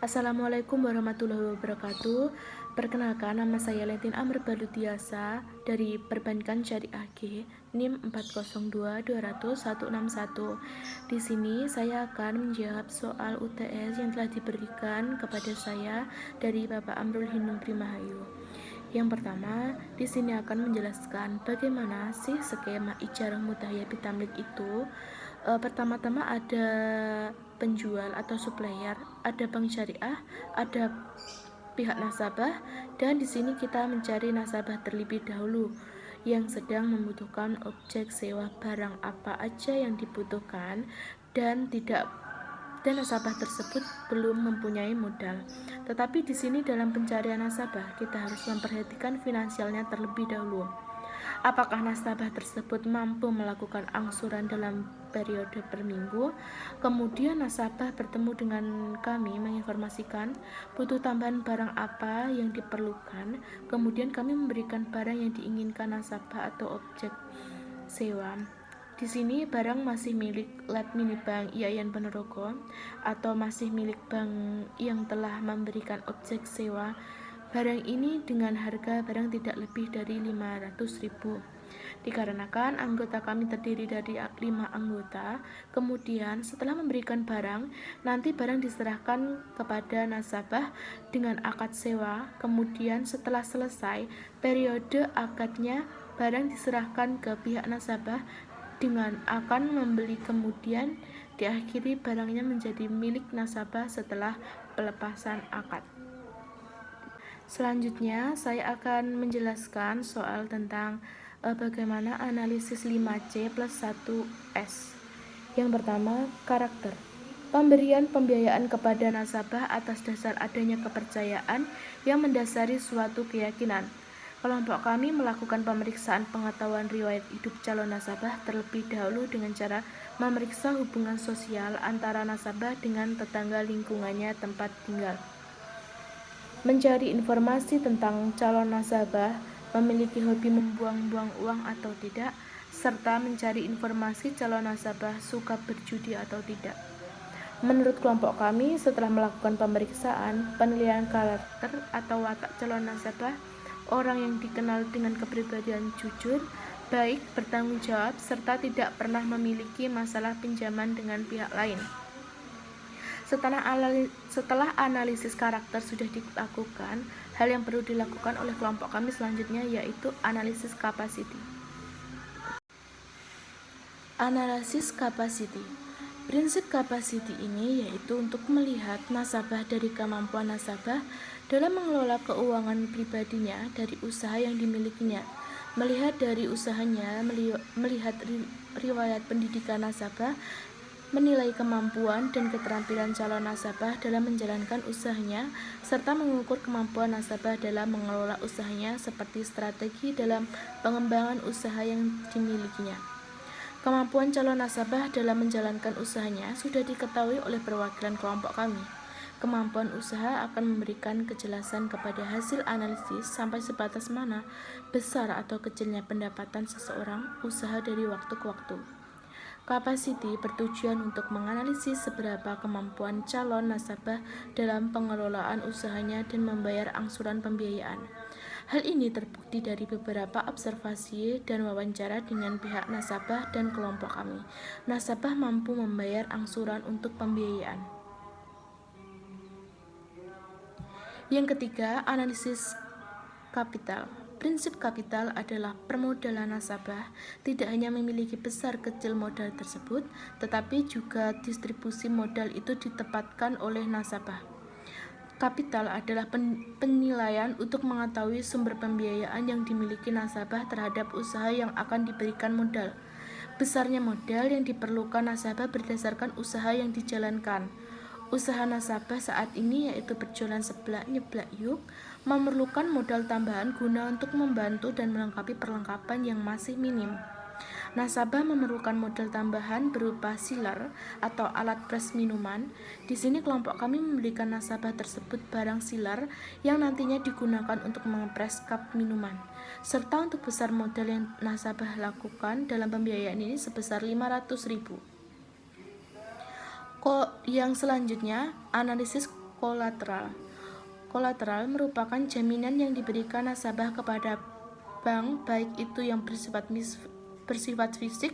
Assalamualaikum warahmatullahi wabarakatuh. Perkenalkan, nama saya Lentin Amr Balutiasa dari Perbankan Syariah G, NIM 402200161. Di sini saya akan menjawab soal UTS yang telah diberikan kepada saya dari Bapak Amrul Hinum Primahayu. Yang pertama, di sini akan menjelaskan bagaimana sih skema ijarah mutahya bitamlik itu. Pertama-tama ada penjual atau supplier, ada bank syariah, ada pihak nasabah, dan di sini kita mencari nasabah terlebih dahulu yang sedang membutuhkan objek sewa barang apa aja yang dibutuhkan dan nasabah tersebut belum mempunyai modal. Tetapi di sini dalam pencarian nasabah kita harus memperhatikan finansialnya terlebih dahulu. Apakah nasabah tersebut mampu melakukan angsuran dalam periode per minggu? Kemudian nasabah bertemu dengan kami menginformasikan butuh tambahan barang apa yang diperlukan. Kemudian kami memberikan barang yang diinginkan nasabah atau objek sewa. Di sini barang masih milik Lab Minibank IAIN Ponorogo atau masih milik bank yang telah memberikan objek sewa. Barang ini dengan harga barang tidak lebih dari 500.000. Dikarenakan anggota kami terdiri dari 5 anggota, kemudian setelah memberikan barang, nanti barang diserahkan kepada nasabah dengan akad sewa. Kemudian setelah selesai periode akadnya, barang diserahkan ke pihak nasabah dengan akan membeli, kemudian diakhiri barangnya menjadi milik nasabah setelah pelepasan akad. Selanjutnya, saya akan menjelaskan soal tentang bagaimana analisis 5C plus 1S. Yang pertama, karakter. Pemberian pembiayaan kepada nasabah atas dasar adanya kepercayaan yang mendasari suatu keyakinan. Kelompok kami melakukan pemeriksaan pengetahuan riwayat hidup calon nasabah terlebih dahulu dengan cara memeriksa hubungan sosial antara nasabah dengan tetangga lingkungannya tempat tinggal. Mencari informasi tentang calon nasabah, memiliki hobi membuang-buang uang atau tidak, serta mencari informasi calon nasabah suka berjudi atau tidak. Menurut kelompok kami, setelah melakukan pemeriksaan, penilaian karakter atau watak calon nasabah, orang yang dikenal dengan kepribadian jujur, baik, bertanggung jawab, serta tidak pernah memiliki masalah pinjaman dengan pihak lain. Setelah analisis karakter sudah dilakukan, hal yang perlu dilakukan oleh kelompok kami selanjutnya yaitu analisis capacity. Analisis capacity. Prinsip capacity ini yaitu untuk melihat nasabah dari kemampuan nasabah dalam mengelola keuangan pribadinya dari usaha yang dimilikinya. Melihat dari usahanya, melihat riwayat pendidikan nasabah, menilai kemampuan dan keterampilan calon nasabah dalam menjalankan usahanya, serta mengukur kemampuan nasabah dalam mengelola usahanya seperti strategi dalam pengembangan usaha yang dimilikinya. Kemampuan calon nasabah dalam menjalankan usahanya sudah diketahui oleh perwakilan kelompok kami. Kemampuan usaha akan memberikan kejelasan kepada hasil analisis sampai sebatas mana besar atau kecilnya pendapatan seseorang usaha dari waktu ke waktu. Capacity bertujuan untuk menganalisis seberapa kemampuan calon nasabah dalam pengelolaan usahanya dan membayar angsuran pembiayaan. Hal ini terbukti dari beberapa observasi dan wawancara dengan pihak nasabah dan kelompok kami. Nasabah mampu membayar angsuran untuk pembiayaan. Yang ketiga, analisis kapital. Prinsip kapital adalah permodalan nasabah tidak hanya memiliki besar kecil modal tersebut, tetapi juga distribusi modal itu ditempatkan oleh nasabah. Kapital adalah penilaian untuk mengetahui sumber pembiayaan yang dimiliki nasabah terhadap usaha yang akan diberikan modal. Besarnya modal yang diperlukan nasabah berdasarkan usaha yang dijalankan. Usaha nasabah saat ini yaitu berjualan seblak nyeblak yuk memerlukan modal tambahan guna untuk membantu dan melengkapi perlengkapan yang masih minim. Nasabah memerlukan modal tambahan berupa sealer atau alat pres minuman. Di sini kelompok kami memberikan nasabah tersebut barang sealer yang nantinya digunakan untuk mengepres cup minuman. Serta untuk besar modal yang nasabah lakukan dalam pembiayaan ini sebesar 500.000. Yang selanjutnya, analisis kolateral. Kolateral merupakan jaminan yang diberikan nasabah kepada bank, baik itu yang bersifat fisik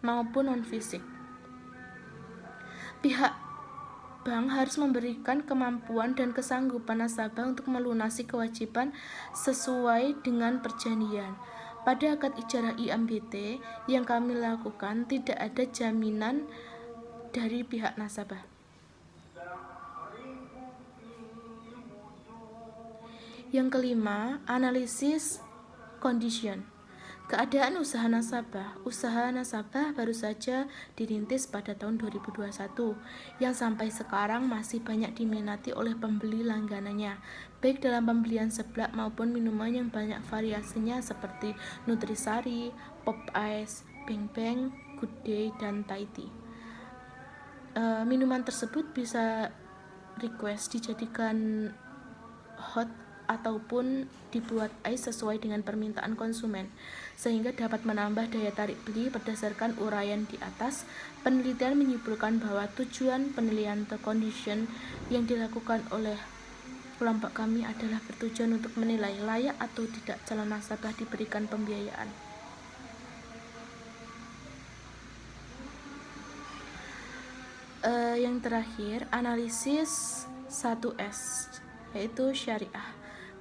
maupun non-fisik. Pihak bank harus memberikan kemampuan dan kesanggupan nasabah untuk melunasi kewajiban sesuai dengan perjanjian. Pada akad ijarah IMBT yang kami lakukan, tidak ada jaminan dari pihak nasabah. Yang kelima, analisis condition. Keadaan usaha nasabah. Usaha nasabah baru saja dirintis pada tahun 2021, yang sampai sekarang masih banyak diminati oleh pembeli langganannya, baik dalam pembelian seblak maupun minuman yang banyak variasinya seperti Nutrisari, Pop Ice, Bang Bang, Good Day, dan Thai Tea. Minuman tersebut bisa request dijadikan hot ataupun dibuat ice sesuai dengan permintaan konsumen, sehingga dapat menambah daya tarik beli. Berdasarkan uraian di atas, penelitian menyimpulkan bahwa tujuan penilaian the condition yang dilakukan oleh kelompok kami adalah bertujuan untuk menilai layak atau tidak calon nasabah diberikan pembiayaan. Yang terakhir, analisis 1S, yaitu syariah.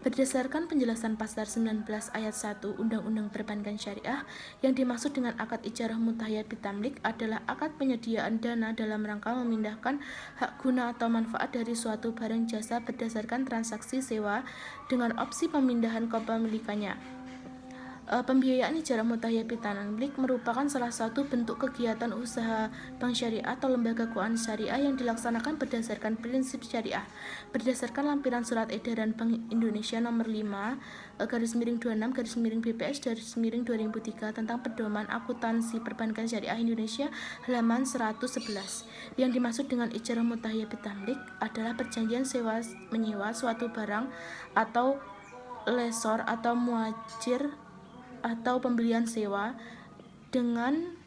Berdasarkan penjelasan pasal 19 ayat 1 Undang-Undang Perbankan Syariah, yang dimaksud dengan akad ijarah mutahya bitamlik adalah akad penyediaan dana dalam rangka memindahkan hak guna atau manfaat dari suatu barang jasa berdasarkan transaksi sewa dengan opsi pemindahan kepemilikannya. Pembiayaan ijarah mutahya bitamlik merupakan salah satu bentuk kegiatan usaha bank syariah atau lembaga keuangan syariah yang dilaksanakan berdasarkan prinsip syariah. Berdasarkan lampiran surat edaran Bank Indonesia nomor 5/26/BPS/2003 tentang pedoman akuntansi perbankan syariah Indonesia halaman 111, yang dimaksud dengan ijarah mutahya bitamlik adalah perjanjian sewa menyewa suatu barang atau lesor atau muajir atau pembelian sewa dengan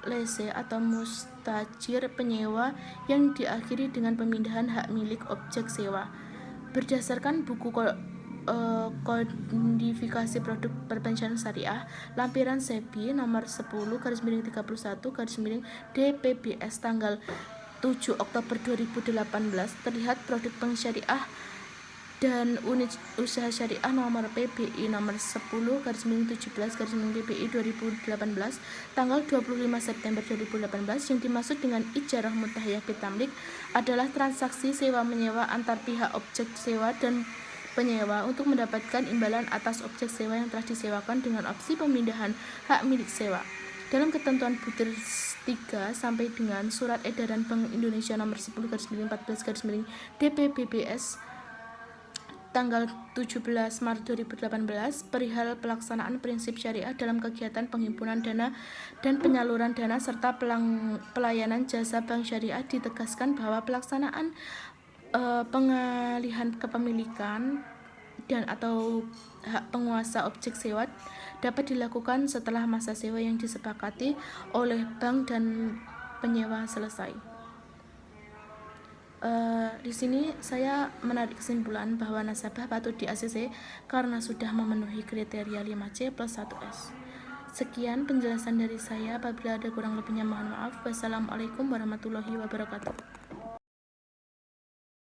lese atau mustajir penyewa yang diakhiri dengan pemindahan hak milik objek sewa. Berdasarkan buku kodifikasi produk perbankan syariah lampiran SEBI nomor 10/31/DPBS tanggal 7 Oktober 2018 terlihat produk bank syariah dan unit usaha syariah nomor PBI nomor 10/17/PBI 2018 tanggal 25 September 2018 yang dimaksud dengan ijarah mutahya bitamlik adalah transaksi sewa menyewa antar pihak objek sewa dan penyewa untuk mendapatkan imbalan atas objek sewa yang telah disewakan dengan opsi pemindahan hak milik sewa. Dalam ketentuan butir 3 sampai dengan surat edaran Bank Indonesia nomor 10/14/DPBBS tanggal 17 Maret 2018 perihal pelaksanaan prinsip syariah dalam kegiatan penghimpunan dana dan penyaluran dana serta pelayanan jasa bank syariah, ditegaskan bahwa pelaksanaan pengalihan kepemilikan dan atau hak penguasa objek sewa dapat dilakukan setelah masa sewa yang disepakati oleh bank dan penyewa selesai. Di sini saya menarik kesimpulan bahwa nasabah patut di-ACC karena sudah memenuhi kriteria 5C plus 1S. Sekian penjelasan dari saya. Apabila ada kurang lebihnya mohon maaf. Wassalamualaikum warahmatullahi wabarakatuh.